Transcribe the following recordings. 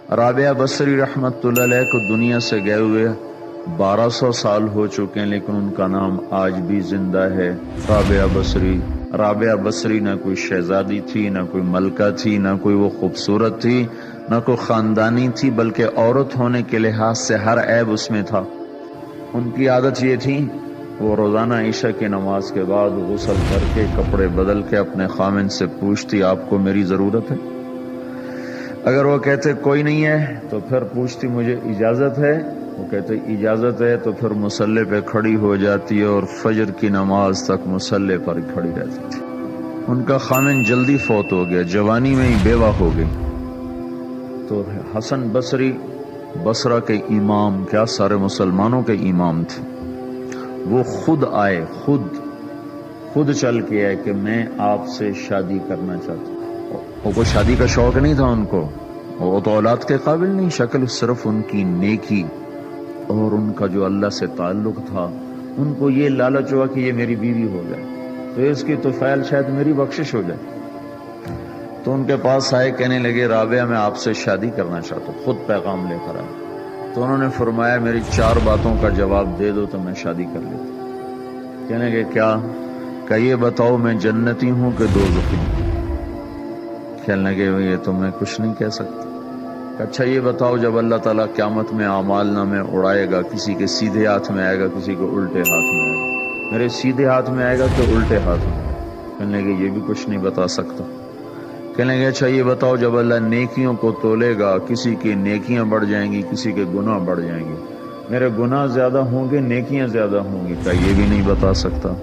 رابعہ بصری رحمتہ اللہ علیہ کو دنیا سے گئے ہوئے 1200 سال ہو چکے ہیں، لیکن ان کا نام آج بھی زندہ ہے، رابعہ بصری۔ رابعہ بصری نہ کوئی شہزادی تھی، نہ کوئی ملکہ تھی، نہ کوئی وہ خوبصورت تھی، نہ کوئی خاندانی تھی، بلکہ عورت ہونے کے لحاظ سے ہر عیب اس میں تھا۔ ان کی عادت یہ تھی، وہ روزانہ عشاء کی نماز کے بعد غسل کر کے کپڑے بدل کے اپنے خامن سے پوچھتی آپ کو میری ضرورت ہے؟ اگر وہ کہتے کوئی نہیں ہے تو پھر پوچھتی مجھے اجازت ہے؟ وہ کہتے اجازت ہے تو پھر مصلی پہ کھڑی ہو جاتی ہے اور فجر کی نماز تک مصلی پر کھڑی رہتی تھی۔ ان کا خامن جلدی فوت ہو گیا، جوانی میں ہی بیوہ ہو گئی۔ تو حسن بصری بصرہ کے امام، کیا سارے مسلمانوں کے امام تھے، وہ خود آئے، خود چل کے آئے کہ میں آپ سے شادی کرنا چاہتا ہوں۔ وہ کوئی شادی کا شوق نہیں تھا ان کو، وہ تو اولاد کے قابل نہیں، شکل صرف ان کی نیکی اور ان کا جو اللہ سے تعلق تھا، ان کو یہ لالچ ہوا کہ یہ میری بیوی ہو جائے تو اس کی طفیل شاید میری بخشش ہو جائے۔ تو ان کے پاس آئے، کہنے لگے رابعہ میں آپ سے شادی کرنا چاہتا ہوں، خود پیغام لے کر آئے۔ تو انہوں نے فرمایا میری 4 باتوں کا جواب دے دو تو میں شادی کر لیتا۔ کہنے لگے کیا؟ کہ یہ بتاؤ میں جنتی ہوں کہ دوزخی ہوں؟ کہنے لگے یہ تو میں کچھ نہیں کہہ سکتا۔ اچھا یہ بتاؤ جب اللہ تعالیٰ قیامت میں اعمال نامے اڑائے گا، کسی کے سیدھے ہاتھ میں آئے گا، کسی کو الٹے ہاتھ میں آئے گا، میرے سیدھے ہاتھ میں آئے گا کہ الٹے ہاتھ میں؟ کہنے لگے یہ بھی کچھ نہیں بتا سکتا۔ کہنے لگے اچھا یہ بتاؤ جب اللہ نیکیوں کو تولے گا، کسی کی نیکیاں بڑھ جائیں گی، کسی کے گناہ بڑھ جائیں گے، میرے گناہ زیادہ ہوں گے نیکیاں زیادہ ہوں گی؟ کہ یہ بھی نہیں بتا سکتا۔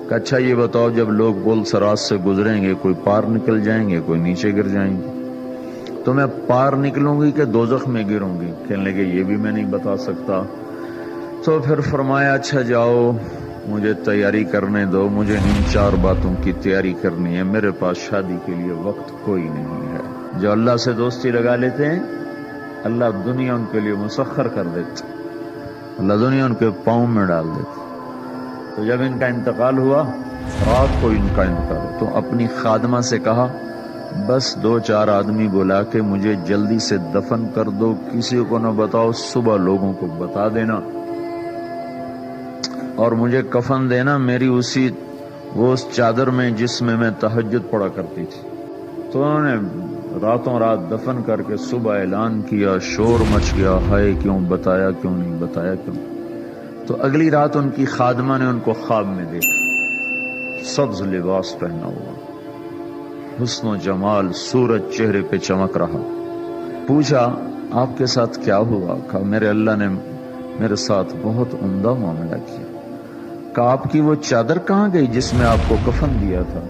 کہ اچھا یہ بتاؤ جب لوگ پل صراط سے گزریں گے، کوئی پار نکل جائیں گے، کوئی نیچے گر جائیں گے، تو میں پار نکلوں گی کہ دوزخ میں گروں گی؟ کہنے لگے یہ بھی میں نہیں بتا سکتا۔ تو پھر فرمایا اچھا جاؤ مجھے تیاری کرنے دو، مجھے ان 4 باتوں کی تیاری کرنی ہے، میرے پاس شادی کے لیے وقت کوئی نہیں ہے۔ جو اللہ سے دوستی لگا لیتے ہیں اللہ دنیا ان کے لیے مسخر کر دیتے، اللہ دنیا ان کے پاؤں میں ڈال دیتے۔ تو جب ان کا انتقال ہوا، رات کو ان کا انتقال ہوا، تو اپنی خادمہ سے کہا بس 2-4 آدمی بلا کے مجھے جلدی سے دفن کر دو، کسی کو نہ بتاؤ، صبح لوگوں کو بتا دینا اور مجھے کفن دینا میری اس چادر میں جس میں میں تہجد پڑھا کرتی تھی۔ تو انہوں نے راتوں رات دفن کر کے صبح اعلان کیا، شور مچ گیا، ہائے کیوں بتایا، کیوں نہیں بتایا، کیوں؟ تو اگلی رات ان کی خادمہ نے ان کو خواب میں دیکھا، سبز لباس پہنا ہوا، حسن و جمال، سورج چہرے پہ چمک رہا۔ پوچھا آپ کے ساتھ کیا ہوا؟ کہا میرے اللہ نے میرے ساتھ بہت عمدہ معاملہ کیا۔ کہا آپ کی وہ چادر کہاں گئی جس میں آپ کو کفن دیا تھا؟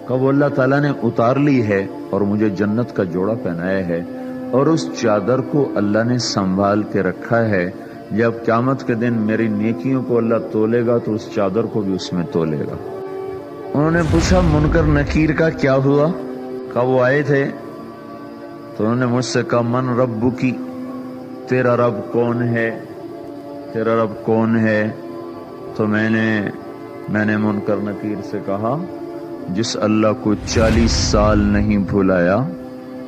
کہا وہ اللہ تعالیٰ نے اتار لی ہے اور مجھے جنت کا جوڑا پہنایا ہے، اور اس چادر کو اللہ نے سنبھال کے رکھا ہے، جب قیامت کے دن میری نیکیوں کو اللہ تولے گا تو اس چادر کو بھی اس میں تولے گا۔ انہوں نے پوچھا منکر نکیر کا کیا ہوا؟ کہا وہ آئے تھے تو انہوں نے مجھ سے کہا من ربکی، تیرا رب کون ہے، تیرا رب کون ہے؟ تو میں نے منکر نکیر سے کہا جس اللہ کو 40 سال نہیں بھلایا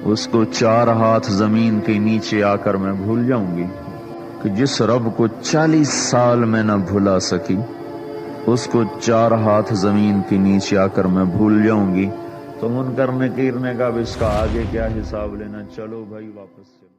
اس کو 4 ہاتھ زمین کے نیچے آ کر میں بھول جاؤں گی؟ کہ جس رب کو 40 سال میں نہ بھلا سکی اس کو 4 ہاتھ زمین کے نیچے آ کر میں بھول جاؤں گی؟ تو منکر نکیر نے کہا اب اس کا آگے کیا حساب لینا، چلو بھائی واپس چلو۔